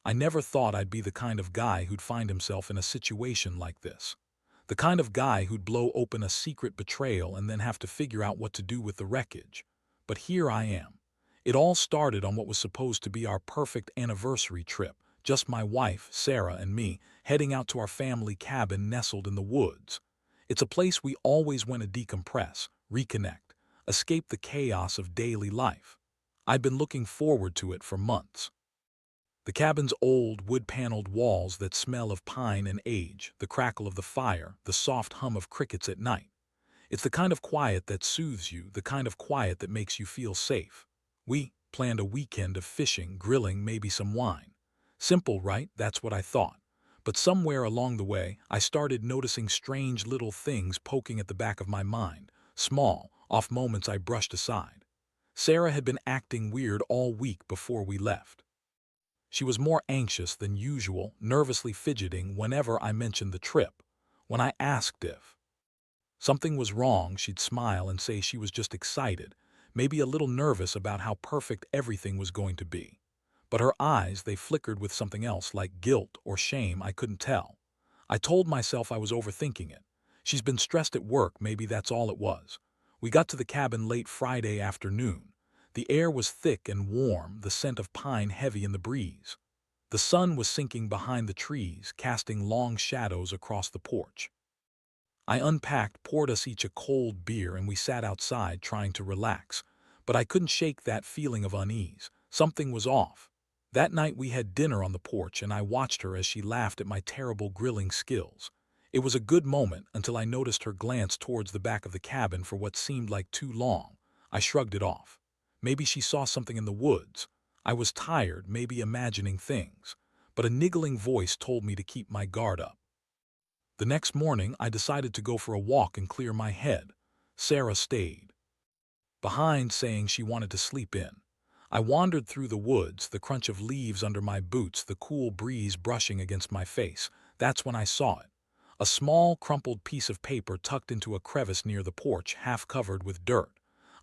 I never thought I'd be the kind of guy who'd find himself in a situation like this. The kind of guy who'd blow open a secret betrayal and then have to figure out what to do with the wreckage. But here I am. It all started on what was supposed to be our perfect anniversary trip, just my wife, Sarah, and me, heading out to our family cabin nestled in the woods. It's a place we always went to decompress, reconnect, escape the chaos of daily life. I'd been looking forward to it for months. The cabin's old, wood-paneled walls that smell of pine and age, the crackle of the fire, the soft hum of crickets at night. It's the kind of quiet that soothes you, the kind of quiet that makes you feel safe. We planned a weekend of fishing, grilling, maybe some wine. Simple, right? That's what I thought. But somewhere along the way, I started noticing strange little things poking at the back of my mind, small, off moments I brushed aside. Sarah had been acting weird all week before we left. She was more anxious than usual, nervously fidgeting whenever I mentioned the trip. When I asked if something was wrong, she'd smile and say she was just excited, maybe a little nervous about how perfect everything was going to be. But her eyes, they flickered with something else, like guilt or shame, I couldn't tell. I told myself I was overthinking it. She's been stressed at work, maybe that's all it was. We got to the cabin late Friday afternoon. The air was thick and warm, the scent of pine heavy in the breeze. The sun was sinking behind the trees, casting long shadows across the porch. I unpacked, poured us each a cold beer, and we sat outside trying to relax. But I couldn't shake that feeling of unease. Something was off. That night we had dinner on the porch, and I watched her as she laughed at my terrible grilling skills. It was a good moment until I noticed her glance towards the back of the cabin for what seemed like too long. I shrugged it off. Maybe she saw something in the woods. I was tired, maybe imagining things. But a niggling voice told me to keep my guard up. The next morning, I decided to go for a walk and clear my head. Sarah stayed behind, saying she wanted to sleep in. I wandered through the woods, the crunch of leaves under my boots, the cool breeze brushing against my face. That's when I saw it. A small, crumpled piece of paper tucked into a crevice near the porch, half covered with dirt.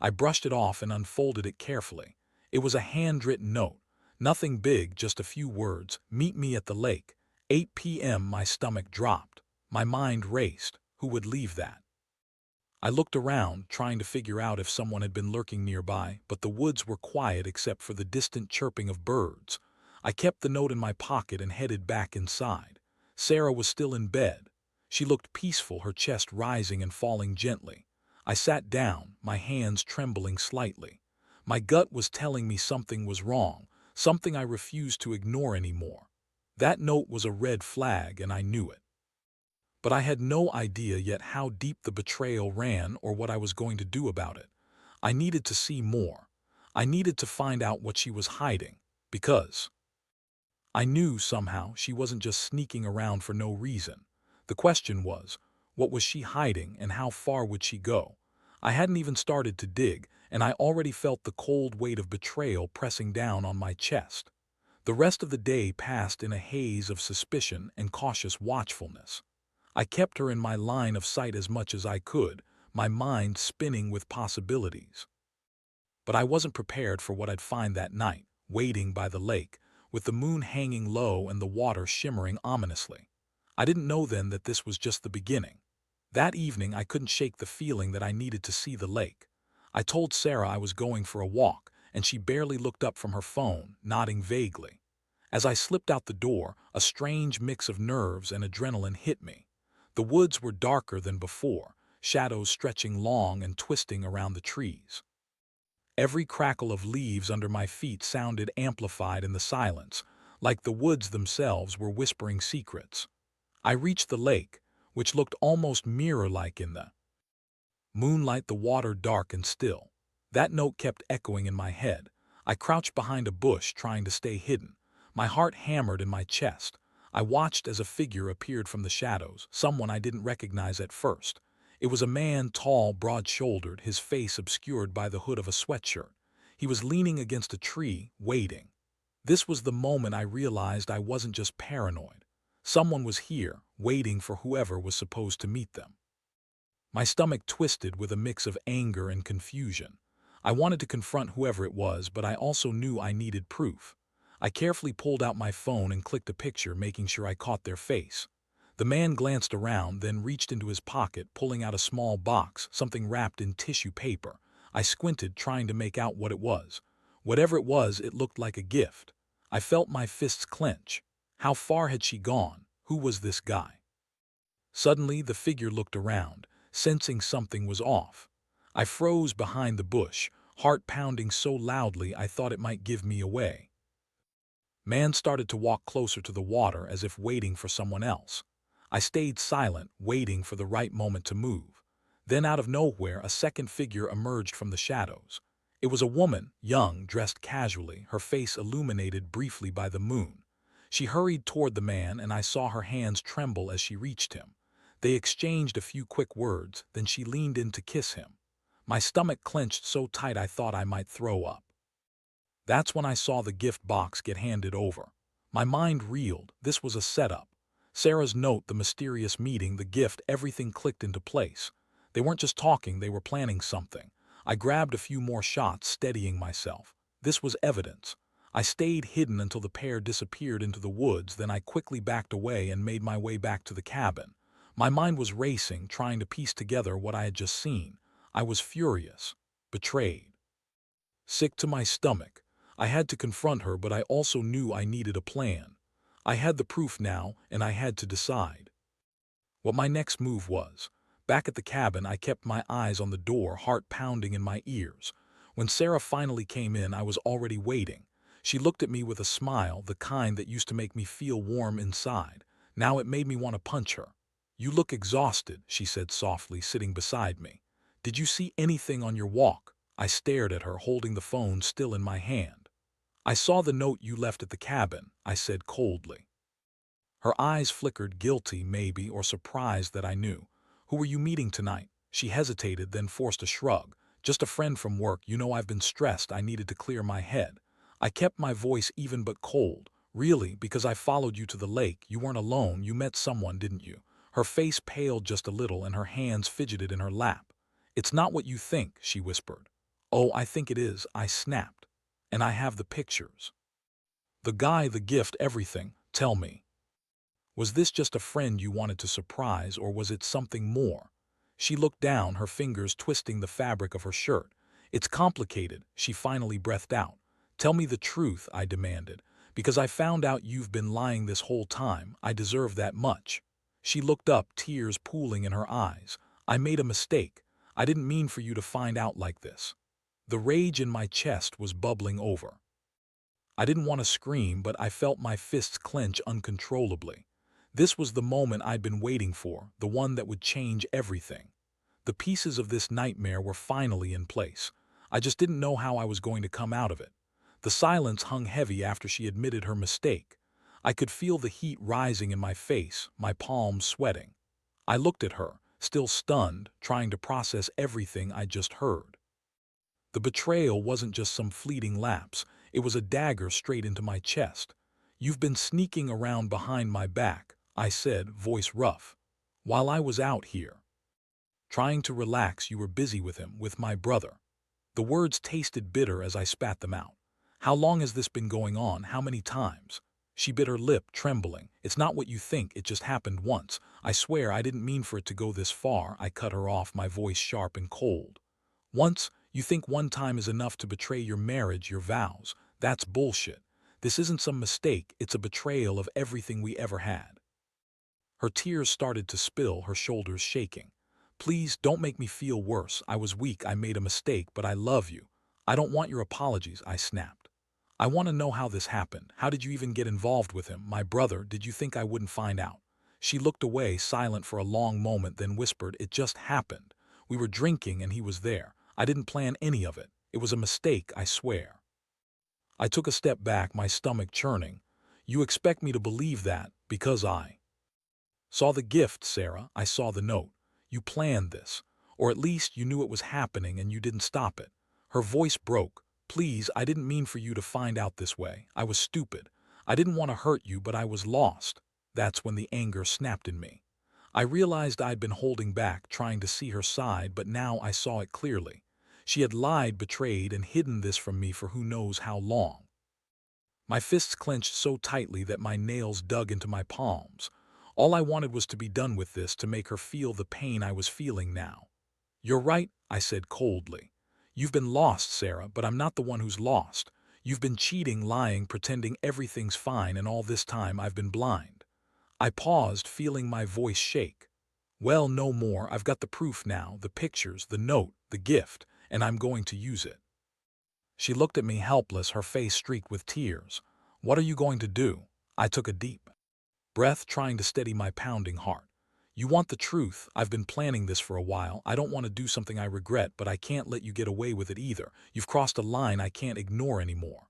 I brushed it off and unfolded it carefully. It was a handwritten note. Nothing big, just a few words. Meet me at the lake. 8 p.m. My stomach dropped. My mind raced. Who would leave that? I looked around, trying to figure out if someone had been lurking nearby, but the woods were quiet except for the distant chirping of birds. I kept the note in my pocket and headed back inside. Sarah was still in bed. She looked peaceful, her chest rising and falling gently. I sat down, my hands trembling slightly. My gut was telling me something was wrong, something I refused to ignore anymore. That note was a red flag, and I knew it. But I had no idea yet how deep the betrayal ran or what I was going to do about it. I needed to see more. I needed to find out what she was hiding, because I knew somehow she wasn't just sneaking around for no reason. The question was, what was she hiding and how far would she go? I hadn't even started to dig, and I already felt the cold weight of betrayal pressing down on my chest. The rest of the day passed in a haze of suspicion and cautious watchfulness. I kept her in my line of sight as much as I could, my mind spinning with possibilities. But I wasn't prepared for what I'd find that night, waiting by the lake, with the moon hanging low and the water shimmering ominously. I didn't know then that this was just the beginning. That evening I couldn't shake the feeling that I needed to see the lake. I told Sarah I was going for a walk, and she barely looked up from her phone, nodding vaguely. As I slipped out the door, a strange mix of nerves and adrenaline hit me. The woods were darker than before, shadows stretching long and twisting around the trees. Every crackle of leaves under my feet sounded amplified in the silence, like the woods themselves were whispering secrets. I reached the lake, which looked almost mirror-like in the moonlight, the water dark and still. That note kept echoing in my head. I crouched behind a bush, trying to stay hidden. My heart hammered in my chest. I watched as a figure appeared from the shadows, someone I didn't recognize at first. It was a man, tall, broad-shouldered, his face obscured by the hood of a sweatshirt. He was leaning against a tree, waiting. This was the moment I realized I wasn't just paranoid. Someone was here, waiting for whoever was supposed to meet them. My stomach twisted with a mix of anger and confusion. I wanted to confront whoever it was, but I also knew I needed proof. I carefully pulled out my phone and clicked a picture, making sure I caught their face. The man glanced around, then reached into his pocket, pulling out a small box, something wrapped in tissue paper. I squinted, trying to make out what it was. Whatever it was, it looked like a gift. I felt my fists clench. How far had she gone? Who was this guy? Suddenly, the figure looked around, sensing something was off. I froze behind the bush, heart pounding so loudly I thought it might give me away. Man started to walk closer to the water as if waiting for someone else. I stayed silent, waiting for the right moment to move. Then out of nowhere, a second figure emerged from the shadows. It was a woman, young, dressed casually, her face illuminated briefly by the moon. She hurried toward the man, and I saw her hands tremble as she reached him. They exchanged a few quick words, then she leaned in to kiss him. My stomach clenched so tight I thought I might throw up. That's when I saw the gift box get handed over. My mind reeled. This was a setup. Sarah's note, the mysterious meeting, the gift, everything clicked into place. They weren't just talking, they were planning something. I grabbed a few more shots, steadying myself. This was evidence. I stayed hidden until the pair disappeared into the woods, then I quickly backed away and made my way back to the cabin. My mind was racing, trying to piece together what I had just seen. I was furious, betrayed, sick to my stomach. I had to confront her, but I also knew I needed a plan. I had the proof now, and I had to decide what my next move was. Back at the cabin, I kept my eyes on the door, heart pounding in my ears. When Sarah finally came in, I was already waiting. She looked at me with a smile, the kind that used to make me feel warm inside. Now it made me want to punch her. "You look exhausted," she said softly, sitting beside me. "Did you see anything on your walk?" I stared at her, holding the phone still in my hand. "I saw the note you left at the cabin," I said coldly. Her eyes flickered, guilty maybe, or surprised that I knew. "Who were you meeting tonight?" She hesitated, then forced a shrug. "Just a friend from work. You know I've been stressed. I needed to clear my head." I kept my voice even but cold. "Really? Because I followed you to the lake. You weren't alone. You met someone, didn't you?" Her face paled just a little and her hands fidgeted in her lap. "It's not what you think," she whispered. "Oh, I think it is," I snapped. "And I have the pictures. The guy, the gift, everything. Tell me. Was this just a friend you wanted to surprise, or was it something more?" She looked down, her fingers twisting the fabric of her shirt. "It's complicated," she finally breathed out. "Tell me the truth," I demanded. "Because I found out you've been lying this whole time. I deserve that much." She looked up, tears pooling in her eyes. "I made a mistake. I didn't mean for you to find out like this." The rage in my chest was bubbling over. I didn't want to scream, but I felt my fists clench uncontrollably. This was the moment I'd been waiting for, the one that would change everything. The pieces of this nightmare were finally in place. I just didn't know how I was going to come out of it. The silence hung heavy after she admitted her mistake. I could feel the heat rising in my face, my palms sweating. I looked at her, still stunned, trying to process everything I just heard. The betrayal wasn't just some fleeting lapse, it was a dagger straight into my chest. "You've been sneaking around behind my back," I said, voice rough. "While I was out here trying to relax, you were busy with him, with my brother." The words tasted bitter as I spat them out. "How long has this been going on? How many times?" She bit her lip, trembling. "It's not what you think, it just happened once. I swear I didn't mean for it to go this far." I cut her off, my voice sharp and cold. "Once? You think one time is enough to betray your marriage, your vows? That's bullshit. This isn't some mistake, it's a betrayal of everything we ever had." Her tears started to spill, her shoulders shaking. "Please, don't make me feel worse. I was weak, I made a mistake, but I love you. I don't want your apologies," I snapped. "I want to know how this happened. How did you even get involved with him? My brother, did you think I wouldn't find out?" She looked away, silent for a long moment, then whispered, "It just happened. We were drinking and he was there. I didn't plan any of it. It was a mistake, I swear." I took a step back, my stomach churning. "You expect me to believe that because I saw the gift, Sarah. I saw the note. You planned this. Or at least you knew it was happening and you didn't stop it." Her voice broke. "Please, I didn't mean for you to find out this way. I was stupid. I didn't want to hurt you, but I was lost." That's when the anger snapped in me. I realized I'd been holding back, trying to see her side, but now I saw it clearly. She had lied, betrayed, and hidden this from me for who knows how long. My fists clenched so tightly that my nails dug into my palms. All I wanted was to be done with this, to make her feel the pain I was feeling now. "You're right," I said coldly. "You've been lost, Sarah, but I'm not the one who's lost. You've been cheating, lying, pretending everything's fine, and all this time I've been blind." I paused, feeling my voice shake. "Well, no more. I've got the proof now, the pictures, the note, the gift, and I'm going to use it." She looked at me helpless, her face streaked with tears. "What are you going to do?" I took a deep breath, trying to steady my pounding heart. "You want the truth? I've been planning this for a while. I don't want to do something I regret, but I can't let you get away with it either. You've crossed a line I can't ignore anymore."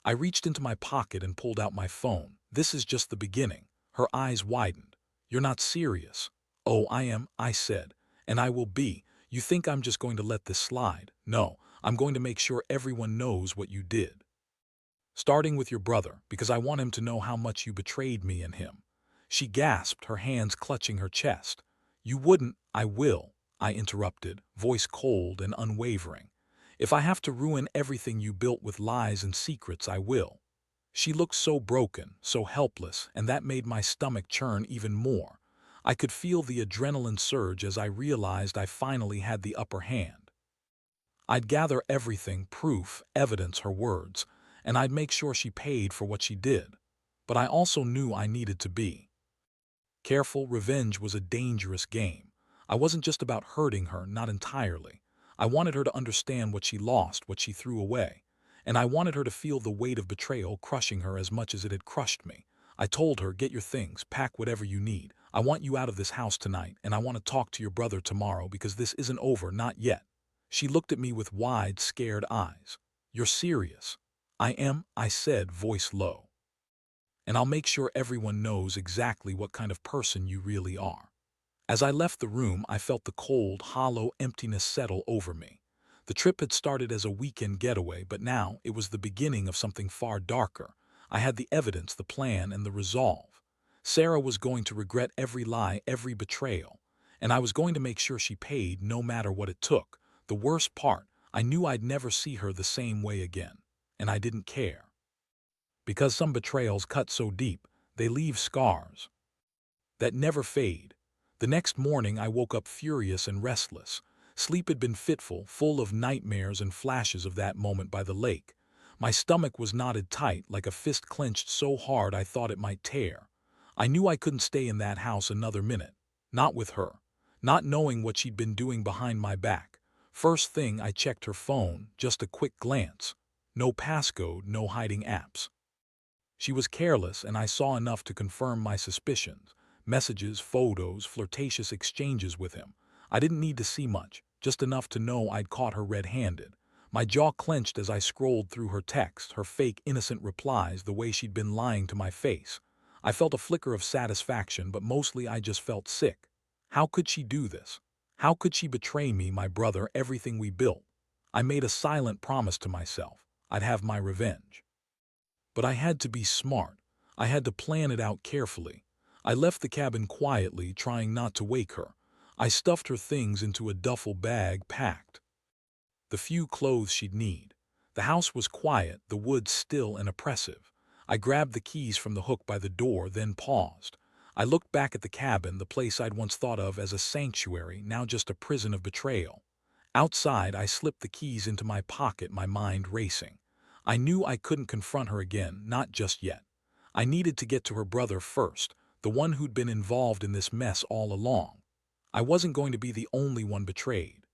I reached into my pocket and pulled out my phone. "This is just the beginning." Her eyes widened. "You're not serious." "Oh, I am," I said. "And I will be. You think I'm just going to let this slide? No, I'm going to make sure everyone knows what you did. Starting with your brother, because I want him to know how much you betrayed me and him." She gasped, her hands clutching her chest. "You wouldn't." "I will," I interrupted, voice cold and unwavering. "If I have to ruin everything you built with lies and secrets, I will." She looked so broken, so helpless, and that made my stomach churn even more. I could feel the adrenaline surge as I realized I finally had the upper hand. I'd gather everything, proof, evidence, her words, and I'd make sure she paid for what she did. But I also knew I needed to be careful. Revenge was a dangerous game. I wasn't just about hurting her, not entirely. I wanted her to understand what she lost, what she threw away. And I wanted her to feel the weight of betrayal crushing her as much as it had crushed me. I told her, "Get your things, pack whatever you need. I want you out of this house tonight, and I want to talk to your brother tomorrow, because this isn't over, not yet." She looked at me with wide, scared eyes. "You're serious?" "I am," I said, voice low. "And I'll make sure everyone knows exactly what kind of person you really are." As I left the room, I felt the cold, hollow emptiness settle over me. The trip had started as a weekend getaway, but now it was the beginning of something far darker. I had the evidence, the plan, and the resolve. Sarah was going to regret every lie, every betrayal. And I was going to make sure she paid, no matter what it took. The worst part, I knew I'd never see her the same way again. And I didn't care. Because some betrayals cut so deep, they leave scars that never fade. The next morning I woke up furious and restless. Sleep had been fitful, full of nightmares and flashes of that moment by the lake. My stomach was knotted tight, like a fist clenched so hard I thought it might tear. I knew I couldn't stay in that house another minute. Not with her. Not knowing what she'd been doing behind my back. First thing, I checked her phone, just a quick glance. No passcode, no hiding apps. She was careless, and I saw enough to confirm my suspicions. Messages, photos, flirtatious exchanges with him. I didn't need to see much, just enough to know I'd caught her red-handed. My jaw clenched as I scrolled through her texts, her fake innocent replies, the way she'd been lying to my face. I felt a flicker of satisfaction, but mostly I just felt sick. How could she do this? How could she betray me, my brother, everything we built? I made a silent promise to myself. I'd have my revenge. But I had to be smart. I had to plan it out carefully. I left the cabin quietly, trying not to wake her. I stuffed her things into a duffel bag, packed the few clothes she'd need. The house was quiet, the woods still and oppressive. I grabbed the keys from the hook by the door, then paused. I looked back at the cabin, the place I'd once thought of as a sanctuary, now just a prison of betrayal. Outside, I slipped the keys into my pocket, my mind racing. I knew I couldn't confront her again, not just yet. I needed to get to her brother first, the one who'd been involved in this mess all along. I wasn't going to be the only one betrayed.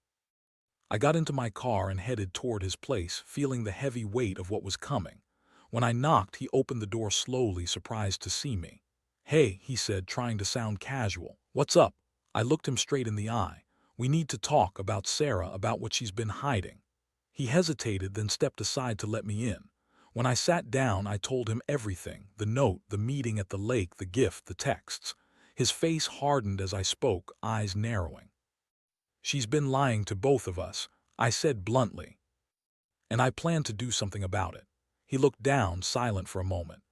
I got into my car and headed toward his place, feeling the heavy weight of what was coming. When I knocked, he opened the door slowly, surprised to see me. "Hey," he said, trying to sound casual. "What's up?" I looked him straight in the eye. "We need to talk about Sarah, about what she's been hiding." He hesitated, then stepped aside to let me in. When I sat down, I told him everything: the note, the meeting at the lake, the gift, the texts. His face hardened as I spoke, eyes narrowing. "She's been lying to both of us," I said bluntly. "And I plan to do something about it." He looked down, silent for a moment.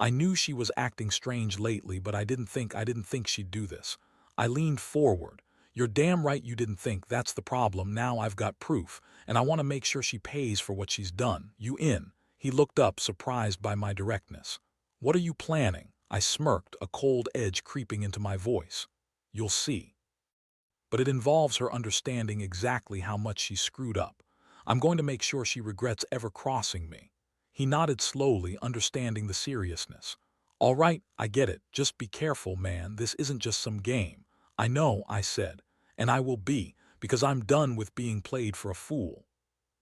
I knew she was acting strange lately, but I didn't think she'd do this. I leaned forward. "You're damn right you didn't think. That's the problem. Now I've got proof, and I want to make sure she pays for what she's done. You in?" He looked up, surprised by my directness. "What are you planning?" I smirked, a cold edge creeping into my voice. "You'll see. But it involves her understanding exactly how much she screwed up. I'm going to make sure she regrets ever crossing me." He nodded slowly, understanding the seriousness. "All right, I get it. Just be careful, man. This isn't just some game." "I know," I said. "And I will be, because I'm done with being played for a fool."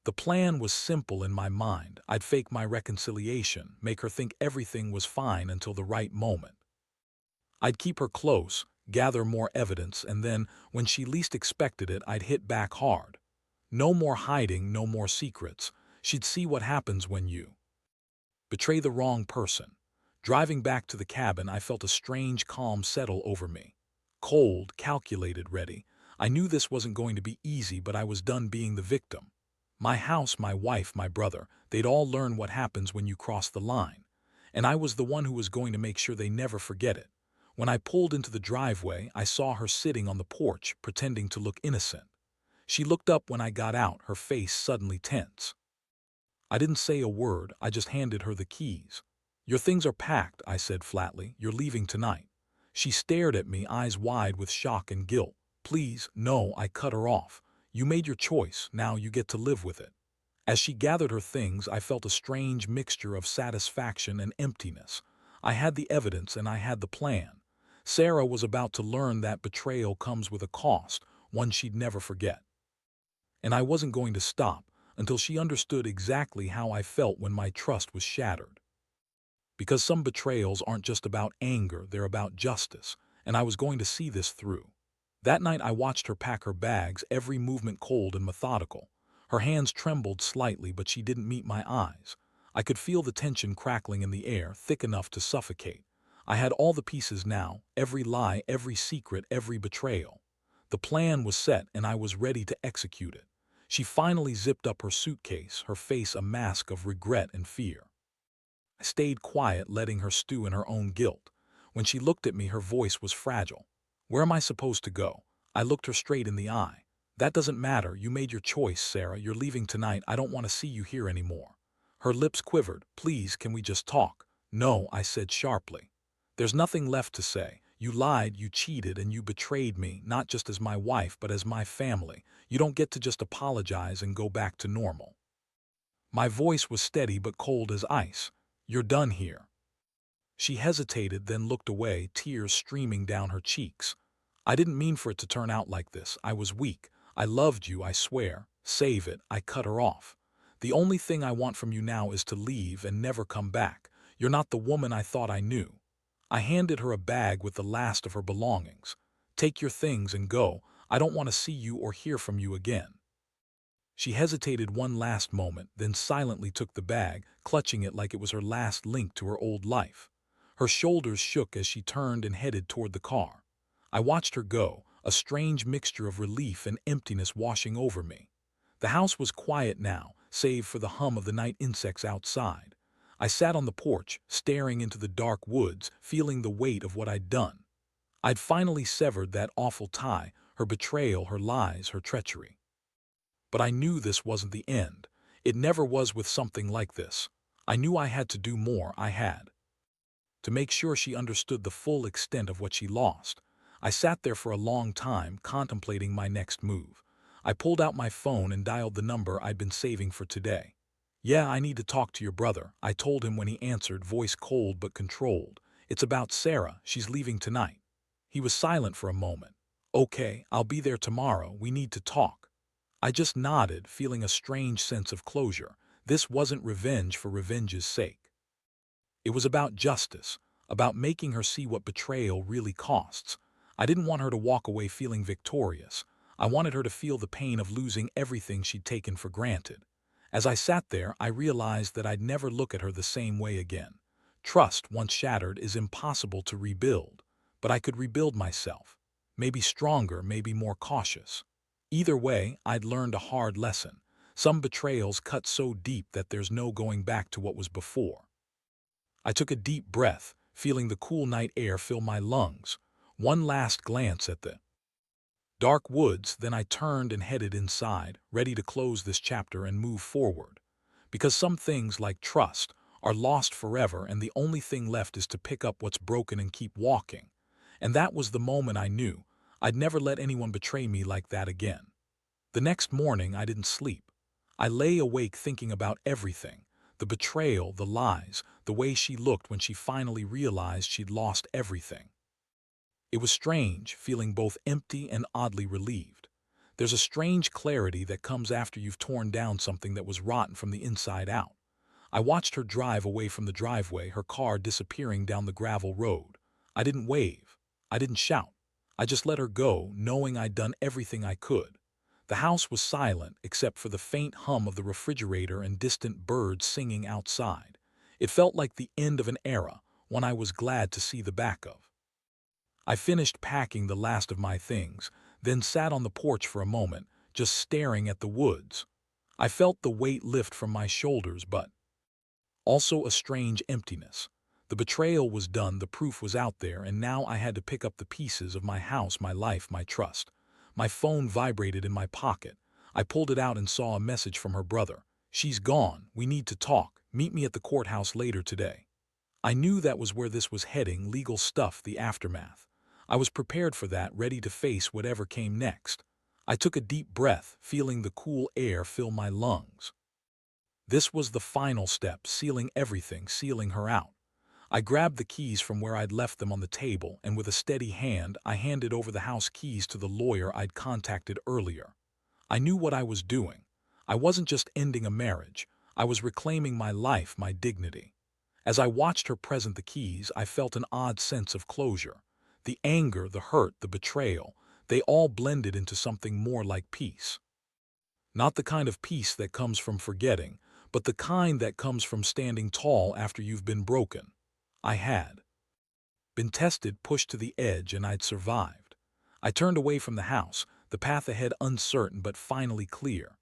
The plan was simple in my mind. I'd fake my reconciliation, make her think everything was fine until the right moment. I'd keep her close, gather more evidence, and then, when she least expected it, I'd hit back hard. No more hiding, no more secrets. She'd see what happens when you betray the wrong person. Driving back to the cabin, I felt a strange calm settle over me. Cold, calculated, ready. I knew this wasn't going to be easy, but I was done being the victim. My house, my wife, my brother, they'd all learn what happens when you cross the line. And I was the one who was going to make sure they never forget it. When I pulled into the driveway, I saw her sitting on the porch, pretending to look innocent. She looked up when I got out, her face suddenly tense. I didn't say a word, I just handed her the keys. "Your things are packed," I said flatly. "You're leaving tonight." She stared at me, eyes wide with shock and guilt. "Please, no," I cut her off. "You made your choice, now you get to live with it." As she gathered her things, I felt a strange mixture of satisfaction and emptiness. I had the evidence and I had the plan. Sarah was about to learn that betrayal comes with a cost, one she'd never forget. And I wasn't going to stop until she understood exactly how I felt when my trust was shattered. Because some betrayals aren't just about anger, they're about justice, and I was going to see this through. That night I watched her pack her bags, every movement cold and methodical. Her hands trembled slightly, but she didn't meet my eyes. I could feel the tension crackling in the air, thick enough to suffocate. I had all the pieces now, every lie, every secret, every betrayal. The plan was set, and I was ready to execute it. She finally zipped up her suitcase, her face a mask of regret and fear. I stayed quiet, letting her stew in her own guilt. When she looked at me, her voice was fragile. "Where am I supposed to go?" I looked her straight in the eye. "That doesn't matter. You made your choice, Sarah. You're leaving tonight. I don't want to see you here anymore." Her lips quivered. "Please, can we just talk?" "No," I said sharply. "There's nothing left to say. You lied, you cheated, and you betrayed me, not just as my wife, but as my family. You don't get to just apologize and go back to normal." My voice was steady but cold as ice. "You're done here." She hesitated, then looked away, tears streaming down her cheeks. "I didn't mean for it to turn out like this. I was weak. I loved you, I swear." "Save it," I cut her off. "The only thing I want from you now is to leave and never come back. You're not the woman I thought I knew." I handed her a bag with the last of her belongings. "Take your things and go. I don't want to see you or hear from you again." She hesitated one last moment, then silently took the bag, clutching it like it was her last link to her old life. Her shoulders shook as she turned and headed toward the car. I watched her go, a strange mixture of relief and emptiness washing over me. The house was quiet now, save for the hum of the night insects outside. I sat on the porch, staring into the dark woods, feeling the weight of what I'd done. I'd finally severed that awful tie, her betrayal, her lies, her treachery. But I knew this wasn't the end. It never was with something like this. I knew I had to do more. I had to make sure she understood the full extent of what she lost. I sat there for a long time, contemplating my next move. I pulled out my phone and dialed the number I'd been saving for today. "Yeah, I need to talk to your brother," I told him when he answered, voice cold but controlled. "It's about Sarah. She's leaving tonight." He was silent for a moment. "Okay, I'll be there tomorrow. We need to talk." I just nodded, feeling a strange sense of closure. This wasn't revenge for revenge's sake. It was about justice, about making her see what betrayal really costs. I didn't want her to walk away feeling victorious. I wanted her to feel the pain of losing everything she'd taken for granted. As I sat there, I realized that I'd never look at her the same way again. Trust, once shattered, is impossible to rebuild. But I could rebuild myself. Maybe stronger, maybe more cautious. Either way, I'd learned a hard lesson. Some betrayals cut so deep that there's no going back to what was before. I took a deep breath, feeling the cool night air fill my lungs. One last glance at the dark woods, then I turned and headed inside, ready to close this chapter and move forward. Because some things, like trust, are lost forever and the only thing left is to pick up what's broken and keep walking. And that was the moment I knew I'd never let anyone betray me like that again. The next morning, I didn't sleep. I lay awake thinking about everything: the betrayal, the lies, the way she looked when she finally realized she'd lost everything. It was strange, feeling both empty and oddly relieved. There's a strange clarity that comes after you've torn down something that was rotten from the inside out. I watched her drive away from the driveway, her car disappearing down the gravel road. I didn't wave. I didn't shout. I just let her go, knowing I'd done everything I could. The house was silent, except for the faint hum of the refrigerator and distant birds singing outside. It felt like the end of an era, one I was glad to see the back of. I finished packing the last of my things, then sat on the porch for a moment, just staring at the woods. I felt the weight lift from my shoulders, but also a strange emptiness. The betrayal was done, the proof was out there, and now I had to pick up the pieces of my house, my life, my trust. My phone vibrated in my pocket. I pulled it out and saw a message from her brother. "She's gone. We need to talk. Meet me at the courthouse later today." I knew that was where this was heading: legal stuff, the aftermath. I was prepared for that, ready to face whatever came next. I took a deep breath, feeling the cool air fill my lungs. This was the final step, sealing everything, sealing her out. I grabbed the keys from where I'd left them on the table, and with a steady hand, I handed over the house keys to the lawyer I'd contacted earlier. I knew what I was doing. I wasn't just ending a marriage. I was reclaiming my life, my dignity. As I watched her present the keys, I felt an odd sense of closure. The anger, the hurt, the betrayal, they all blended into something more like peace. Not the kind of peace that comes from forgetting, but the kind that comes from standing tall after you've been broken. I had been tested, pushed to the edge, and I'd survived. I turned away from the house, the path ahead uncertain but finally clear.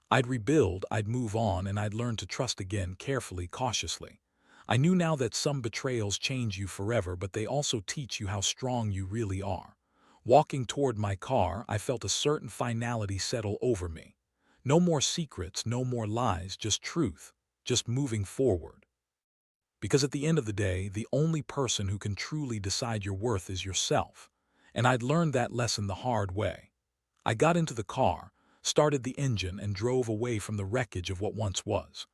I'd rebuild, I'd move on, and I'd learn to trust again, carefully, cautiously. I knew now that some betrayals change you forever, but they also teach you how strong you really are. Walking toward my car, I felt a certain finality settle over me. No more secrets, no more lies, just truth, just moving forward. Because at the end of the day, the only person who can truly decide your worth is yourself. And I'd learned that lesson the hard way. I got into the car, started the engine, and drove away from the wreckage of what once was.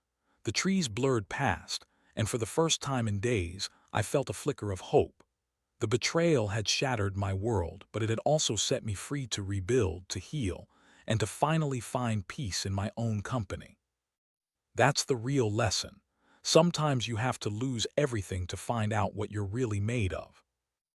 The trees blurred past, and for the first time in days, I felt a flicker of hope. The betrayal had shattered my world, but it had also set me free to rebuild, to heal, and to finally find peace in my own company. That's the real lesson. Sometimes you have to lose everything to find out what you're really made of.